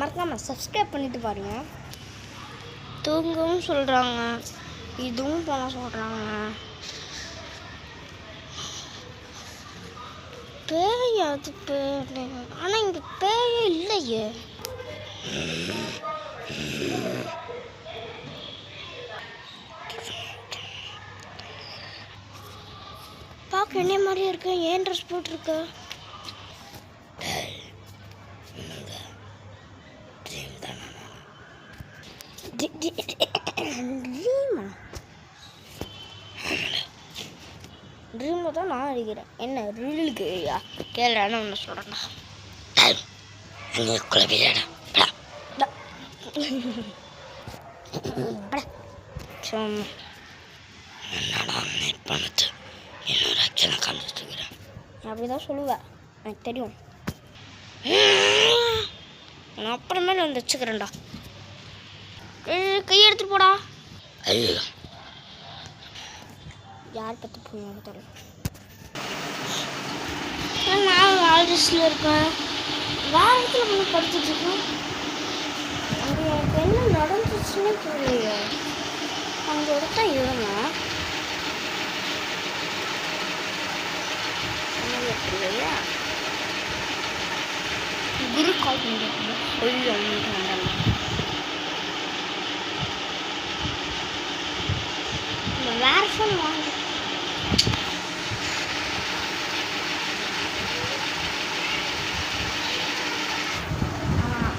மறக்காமல் சப்ஸ்கிரைப் பண்ணிட்டு பாருங்க. தூங்கவும் சொல்கிறாங்க, இதுவும் பண்ண சொல்கிறாங்க. பேய் அது பேய், ஆனால் இங்கே பேயே இல்லையே. பார்க்க என்ன மாதிரியே இருக்கு, ஏன் ட்ரெஸ் போட்டிருக்க? ட்ரீமை தான் நான் அடிக்கிறேன். என்ன ரீலுக்கு கேள்றான்னு ஒன்று சொல்கிறேன்டா. அப்படிதான் சொல்லுவேன், எனக்கு தெரியும். நான் அப்புறமேல வந்து வச்சுக்கிறேன்டா. கையை எடுத்துட்டு போடா. யார் பற்றி போய் தெரியும். நான் காலேஜில் இருக்கேன், வேறு இடத்துல வந்து படிச்சுட்ருக்கேன். அங்கே எனக்கு என்ன நடந்துச்சுன்னு தெரியலையே. அந்த இடத்த இருந்தேன் இல்லையா. குரு கால் பண்ணிட்டு ஐயோ வேண்டாம். வேறு ஃபோன் வாங்க.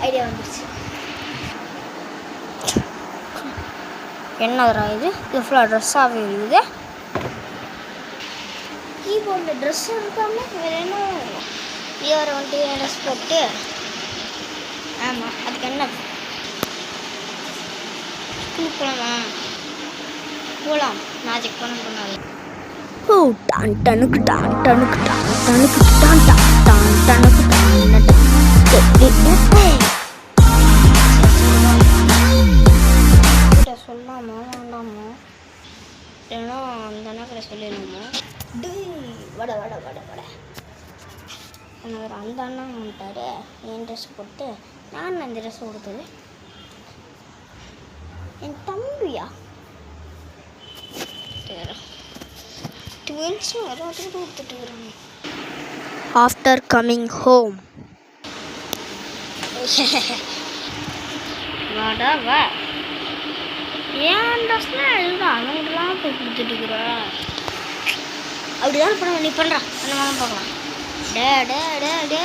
ஐடியா வந்துருச்சு. என்னதுரா இது? இது ஃபுல்லாக ட்ரெஸ்ஸாகவே இருக்குது. கீபோர்டில் ட்ரெஸ் இருக்காமல் வேறு என்ன இயர் வந்துட்டு ட்ரெஸ் போட்டு. ஆமாம், அதுக்கு என்ன ஸ்கூல் போகலாமா? போகலாம். மேஜிக் பண்ணாது. ஓ டான் டனுக்கு டான் டனுக்கு டான் டனுக்கு டான் டான் டான் டனுக்கு டான். சொல்லாமா வேண்டாமா? இல்லைன்னா அந்த அண்ணாக்கிட்ட சொல்லிடணுமா? வட வட வட வட எனக்கு அந்த அண்ணா வந்துட்டாரு. என் ட்ரெஸ் போட்டு நான் அந்த ட்ரெஸ் கொடுத்தது என் தம்பியா? ட்வின்ஸ் வராது கொடுத்துட்டு வராங்க. ஆஃப்டர் கம்மிங் ஹோம் வாடா வா. ஏன் ட்ரெஸ்லாம் இதுதான் அவங்களாம் போய் கொடுத்துட்டுக்குறா. அப்படிதான் பண்ண நீ பண்ணுறா. அந்த மாதிரி பார்க்கலாம். டே டே டே டே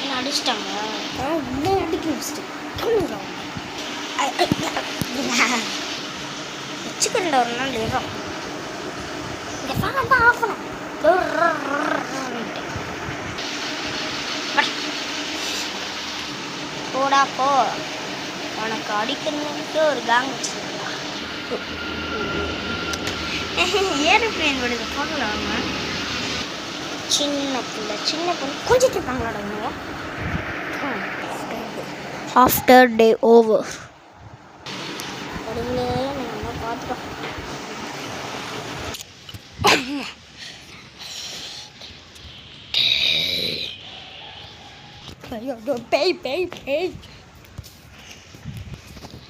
என்ன அடிச்சிட்டாங்க? உள்ளே அடிக்க வச்சுட்டு வச்சுக்கிறேன் ஒரு நாள் இருக்கும். இந்த ஃபேன் தான் ஆஃபணும். போடா போ, உனக்கு அடிக்கணும்னு ஒரு கேங் வச்சுருக்கா. ஏரோப்ளேன் விடுது பார்க்கலாங்க. சின்ன பிள்ளை கொஞ்சம் இருப்பாங்களாடா. ஆஃப்டர் டே ஓவர் நம்ம பார்த்துட்டோம். பேய் பேய் பேய்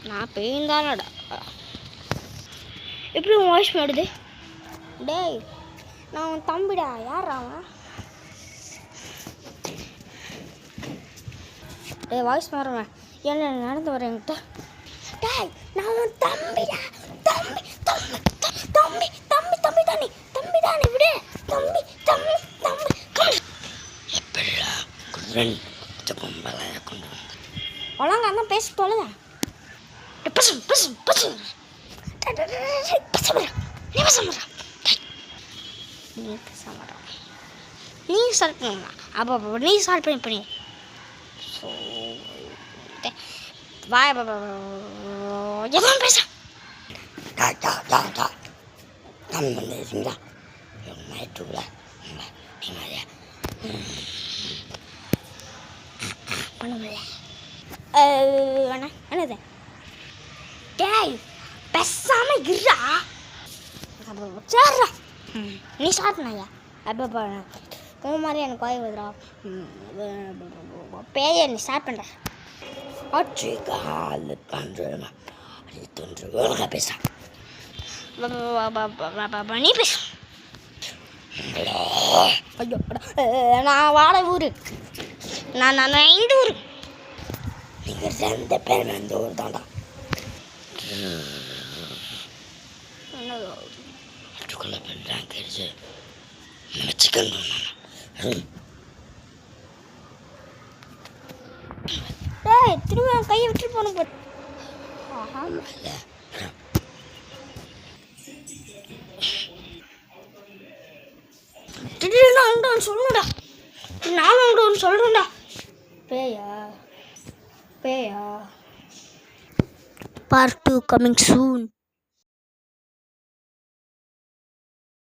நான் பேய்ந்தானடா. எப்படி உன் வாய்ஸ் மாடுது? டேய் நான் உன் தம்பிடா. யார் அவன்? டேய் வாய்ஸ் மாறுவேன். என்ன நடந்து வரேன் என்கிட்ட. டேய் நான் உன் தம்பிடா. தம்பி தம்பி தம்பி தம்பி தம்பி தானே தம்பி தானே விடு. தம்பி தம்பி தம்பி எப்படா குரன் கும்பலாக கொண்டு வந்து ஒழுங்கா தான் பேச தொலைதா. பசு பசு பசு நீ சால்வ் பண்ணா. அப்போ நீ சால்வ் பண்ணி ஸோ வாய எதுவும் பேச வந்துருக்கீங்களா நைட்டுக்குள்ள பண்ண முடியல. என்னது? டேய் பேசாம இருடா. சரிடா நீ ஸ்டார்ட் பண்ணாயா? அப்போ உன் மாதிரி எனக்கு வாய் வருதுடா. பேய நீ ஸ்டார்ட் பண்ணுற. ஆட்சி கால பண்ணுறேன் அது தோன்று பேசுகிறேன். நீ பேசு. ஐயோ நான் வாழ ஊர். நான் இந்த ஊர். நீங்கள் 2 பேரும் இந்த ஊர் தான்டா. அதுக்குள்ளே பண்ணுறாங்க தெரிஞ்சு நம்ம சிக்கன் டேய் திரும்ப கையை விட்டு போன போட்டு. திடீர்னு அங்கே ஒன்று சொல்லணும்டா. நானும் அங்கே ஒன்று சொல்கிறேன்டா. பேயா Part 2 coming soon.